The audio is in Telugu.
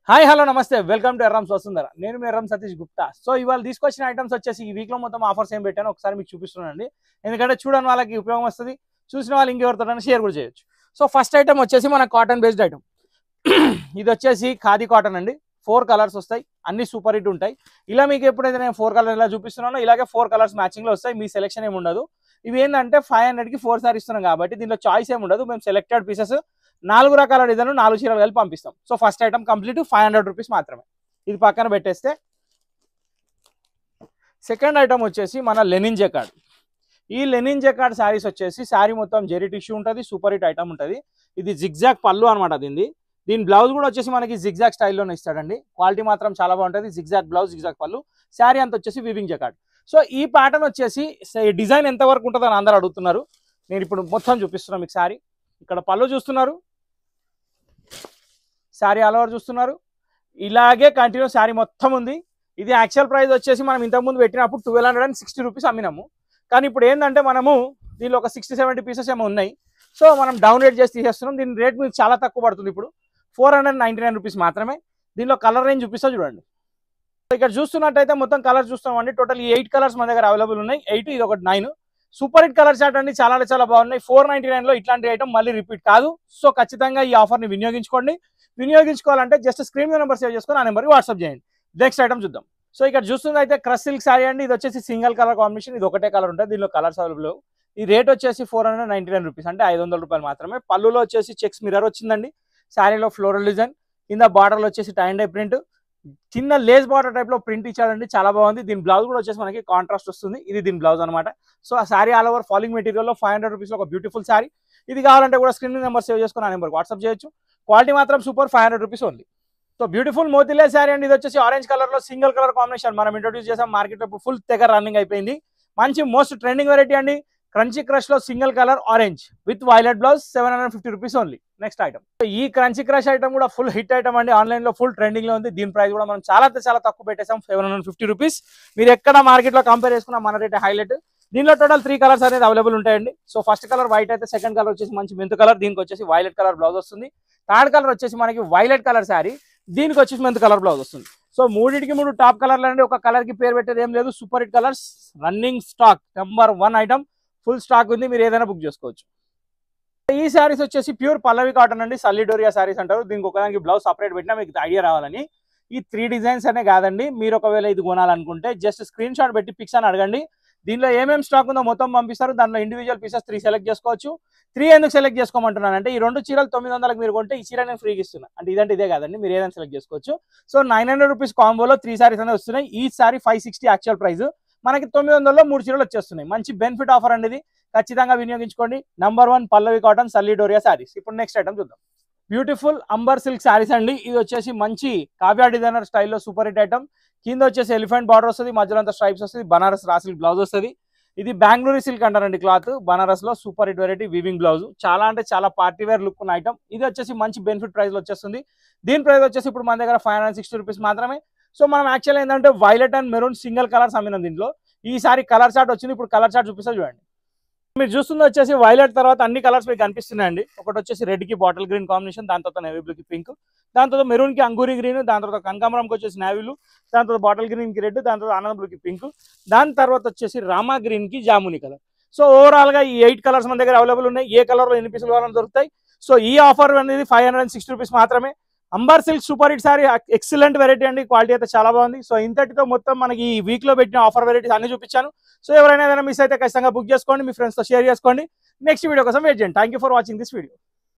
హాయ్ హలో నమస్తే వెల్కమ్ టు ఎర్రమ్స్ వసుంధర. నేను మీ ఎర్రం సతీష్ గుప్తా. సో ఇవాళ తీసుకొచ్చిన ఐటమ్స్ వచ్చేసి ఈ వీక్లో మొత్తం ఆఫర్స్ ఏం పెట్టానో ఒకసారి మీకు చూపిస్తున్నానండి. ఎందుకంటే చూడని వాళ్ళకి ఉపయోగం వస్తుంది, చూసిన వాళ్ళు ఇంకెవరితో షేర్ కూడా చేయొచ్చు. సో ఫస్ట్ ఐటమ్ వచ్చేసి మన కాటన్ బేస్డ్ ఐటమ్. ఇది వచ్చేసి ఖాదీ కాటన్ అండి. 4 కలర్స్ వస్తాయి, అన్ని సూపర్ హిట్ ఉంటాయి. ఇలా మీకు ఎప్పుడైతే నేను 4 కలర్స్ ఇలా చూపిస్తున్నానో ఇలాగే 4 కలర్స్ మ్యాచింగ్లో వస్తాయి. మీ సెలెక్షన్ ఏమి ఉండదు. ఇవి ఏంటంటే 500కి 4 సారీ ఇస్తున్నాం కాబట్టి దీంట్లో చాయిస్ ఏమి ఉండదు. మేము సెలెక్టెడ్ పీసెస్ 4 రకాల డిజైన్ 4 చీరలు కలిపి పంపిస్తాం. So first item complete 500 rupees మాత్రమే. ఇది పక్కన పెట్టేస్తే సెకండ్ ఐటమ్ వచ్చేసి మన లెనిన్ జకార్డ్. ఈ లెనిన్ జకార్డ్ శారీస్ వచ్చేసి శారీ మొత్తం జెరీ టిష్యూ ఉంటుంది, సూపర్ హిట్ ఐటమ్ ఉంటుంది. ఇది జిగ్జాగ్ పళ్ళు అనమాట. దీని బ్లౌజ్ కూడా వచ్చేసి మనకి జిగ్జాగ్ స్టైల్లోనే ఇస్తాడండి. క్వాలిటీ మాత్రం చాలా బాగుంటుంది. జిగ్జాగ్ బ్లౌజ్, జిగ్జాగ్ పళ్ళు, శారీ అంతా వచ్చేసి వీవింగ్ జకార్డ్. సో ఈ ప్యాటర్న్ వచ్చేసి డిజైన్ ఎంతవరకు ఉంటుందని అందరూ అడుగుతున్నారు. నేను ఇప్పుడు మొత్తం చూపిస్తున్నాను మీకు. శారీ ఇక్కడ పళ్ళు చూస్తున్నారు, శారీ ఆల్ ఓవర్ చూస్తున్నారు. ఇలాగే కంటిన్యూ శారీ మొత్తం ఉంది. ఇది యాక్చువల్ ప్రైస్ వచ్చేసి మనం ఇంతకుముందు పెట్టినప్పుడు 1260 రూపీస్ అమ్మినాము. కానీ ఇప్పుడు ఏంటంటే మనము దీనిలో ఒక 60-70 పీసెస్ ఏమో ఉన్నాయి. సో మనం డౌన్ రేట్ చేసి తీసేస్తున్నాం. దీని రేట్ మీకు చాలా తక్కువ పడుతుంది. ఇప్పుడు 499 రూపీస్ మాత్రమే. దీనిలో కలర్ రేంజ్ చూపిస్తా చూడండి. ఇక్కడ చూస్తున్నట్టయితే మొత్తం కలర్ చూస్తామండి. టోటల్ 8 కలర్స్ మన దగ్గర అవైలబుల్ ఉన్నాయి. 8 ఇది ఒకటి 9 సూపర్ హిట్ కలర్ చార్ట్ అండి. చాలా అంటే చాలా బాగున్నాయి. 499లో ఇట్లాంటి ఐటమ్ మళ్ళీ రిపీట్ కాదు. సో ఖచ్చితంగా ఈ ఆఫర్ని వినియోగించుకోండి. వినియోగించుకోవాలంటే జస్ట్ స్క్రీన్ మీద నెంబర్ సేవ్ చేసుకొని ఆ నెంబర్కి వాట్సాప్ చేయండి. నెక్స్ట్ ఐటమ్ చూద్దాం. సో ఇక్కడ చూస్తుంది అయితే క్రష్ సిల్క్ శారీ అండి. ఇది వచ్చేసి సింగిల్ కలర్ కాంబినేషన్. ఇది ఒకటే కలర్ ఉంటుంది. దీనిలో కలర్స్ అవైలబుల్. ఈ రేట్ వచ్చేసి 499 రూపీస్, అంటే 500 రూపాయలు మాత్రమే. పళ్ళులో వచ్చేసి చెక్స్ మిర్రర్ వచ్చిందండి. శారీలో ఫ్లోరల్ డిజైన్, కింద బార్డర్లో వచ్చేసి టై అండ్ డై ప్రింట్, చిన్న లేస్ బార్డర్ టైప్ లో ప్రింట్ ఇచ్చాడండి. చాలా బాగుంది. దీని బ్లౌజ్ కూడా వచ్చేసి మనకి కాంట్రాస్ట్ వస్తుంది. ఇది దీని బ్లౌజ్ అనమాట. సో ఆ sari all over falling material లో 500 రూపీస్ లో ఒక బ్యూటిఫుల్ శారీ. ఇది కావాలంటే కూడా స్క్రీన్ నెంబర్ సేవ్ చేసుకుని ఆ నెంబర్ వాట్సాప్ చేయొచ్చు. క్వాలిటీ మాత్రం super. 500 rupees only. So beautiful మోతిలే శారీ అండి. ఇది వచ్చేసి ఆరెంజ్ కలర్ లో సింగిల్ కలర్ కాంబినేషన్. మనం ఇంట్రొడ్యూస్ చేసాం మార్కెట్ లో, ఫుల్ తెగ రన్నింగ్ అయిపోయింది. మంచి మోస్ట్ ట్రెండింగ్ వెరైటీ అండి. క్రంచీ క్రష్ లో single colour orange with violet blouse, 750 rupees only. Next item. ఈ క్రంచీ క్రష్ ఐటమ్ కూడా ఫుల్ హిట్ ఐటమ్ అండి. ఆన్లైన్ లో ఫుల్ ట్రెండింగ్ లో ఉంది. దీని ప్రైస్ కూడా మనం చాలా తక్కువ పెట్టేసాం, 750 రూపీస్. మీరు ఎక్కడ మార్కెట్ లో కంపేర్ చేసుకున్నా మన రేట్ హైలైట్. దీనిలో టోటల్ 3 కలర్స్ అనేది అవైలబుల్ ఉంటాయండి. సో ఫస్ట్ కలర్ వైట్ అయితే, సెకండ్ కలర్ వచ్చేసి మంచి మెంతు కలర్, దీనికి వచ్చేసి వైలెట్ కలర్ బ్లౌజ్ వస్తుంది. థర్డ్ కలర్ వచ్చేసి మనకి వైలెట్ కలర్ శారీ, దీనికి వచ్చేసి మెంతు కలర్ బ్లౌజ్ వస్తుంది. సో మూడింటికి 3 టాప్ కలర్లు అండి. ఒక కలర్ కి పేరు పెట్టేది ఏం లేదు. Super hit colours, running stock, number 1 item, full stock ఉంది. మీరు ఏదైనా బుక్ చేసుకోవచ్చు. ఈ శారీస్ వచ్చేసి ప్యూర్ పల్లవి కాటన్ అండి. సల్లిడోరియా శారీస్ అంటారు. దీనికి ఒకదానికి బ్లౌజ్ సపరేట్ పెట్టినా మీకు ఐడియా రావాలని. ఈ 3 డిజైన్స్ అనే కాదండి. మీరు ఒకవేళ ఇది కొనాలనుకుంటే జస్ట్ స్క్రీన్ షాట్ పెట్టి పిక్స్ అని అడగండి. దీనిలో ఏమేమి స్టాక్ ఉందో మొత్తం పంపిస్తారు. దానిలో ఇండివిజువల్ పీసెస్ 3 సెలెక్ట్ చేసుకోవచ్చు. 3 ఎందుకు సెలెక్ట్ చేసుకోమంటున్నాను అంటే, ఈ 2 చీరలు 900కి మీరు కొంటే ఈ చీర నేను ఫ్రీగా ఇస్తున్నా. అంటే ఇదంటే ఇదే కాదండి, మీరు ఏదైనా సెలెక్ట్ చేసుకోవచ్చు. సో 900 రూపీస్ కాంబోలో 3 సారీస్ అనేవి వస్తున్నాయి. ఈ సారీ 560 యాక్చువల్ ప్రైస్, మనకి 900లో 3 చీరలు వచ్చేస్తున్నాయి. మంచి బెనిఫిట్ ఆఫర్ అండి ఇది. ఖచ్చితంగా వినియోగించుకోండి. నంబర్ 1 పల్లవి కాటన్ సల్లిడోరియా శారీస్. ఇప్పుడు నెక్స్ట్ ఐటమ్ చూద్దాం. బ్యూటిఫుల్ అంబర్ సిల్క్ శారీస్ అండి. ఇది వచ్చేసి మంచి కావ్య డిజైనర్ స్టైల్లో సూపర్ హిట్ ఐటమ్. కింద వచ్చేసి ఎలిఫెంట్ బార్డర్ వస్తుంది, మధ్యలో అంతా స్ట్రైప్స్ వస్తుంది, బనారస్ రా సిల్క్ బ్లౌజ్ వస్తుంది. ఇది బెంగళూరు సిల్క్ అంటారండి క్లాత్. బనారస్ లో super hit variety weaving blouse. చాలా అంటే చాలా పార్టీ వేర్ లుక్ ఉన్న ఐటమ్. ఇది వచ్చేసి మంచి బెనిఫిట్ ప్రైస్ లో వచ్చేస్తుంది. దీని ప్రైస్ వచ్చేసి ఇప్పుడు మన దగ్గర 560 రూపీస్ మాత్రమే. సో మనం యాక్చువల్ ఏంటంటే violet and maroon single colours అమ్మినాం. దీంట్లో ఈసారి కలర్ చార్ట్ వచ్చింది. ఇప్పుడు కలర్ చార్ట్ చూపిస్తా చూడండి. మీరు చూస్తుంది వచ్చేసి వైలెట్ తర్వాత అన్ని కలర్స్ మీకు కనిపిస్తున్నాయండి. ఒకటి వచ్చేసి రెడ్ కి బాటిల్ గ్రీన్ కాంబినేషన్, దాని తర్వాత నేవీ బ్లూ కి పింక్, దాని తర్వాత మెరూన్ కి అంగూరి గ్రీన్, దాని తర్వాత కనకాంబరంకి వచ్చేసి నేవీలు, దాని తర్వాత బాటిల్ గ్రీన్ కి రెడ్, దాని తర్వాత ఆనంద్ బ్లూ కి పింక్, దాని తర్వాత వచ్చేసి రామా గ్రీన్ కి జాముని కలర్. సో ఓవరాల్ గా ఈ 8 కలర్స్ మన దగ్గర అవైలబుల్ ఉన్నాయి. ఏ కలర్ లో ఎన్ని పీసులు కావాలని దొరుకుతాయి. సో ఈ ఆఫర్ అనేది 560 రూపీస్ మాత్రమే. Amber silk super hit sari, excellent variety అండి. క్వాలిటీ అయితే చాలా బాగుంది. సో ఇంతటితో మొత్తం మనకి ఈ వీక్ లో పెట్టిన ఆఫర్ వెరైటీస్ అన్ని చూపించాను. సో ఎవరైనా ఏదైనా మిస్ అయితే ఖచ్చితంగా బుక్ చేసుకోండి, మీ ఫ్రెండ్స్ తో షేర్ చేసుకోండి. నెక్స్ట్ వీడియో కోసం వెయిట్ చేయండి. Thank you for watching this video.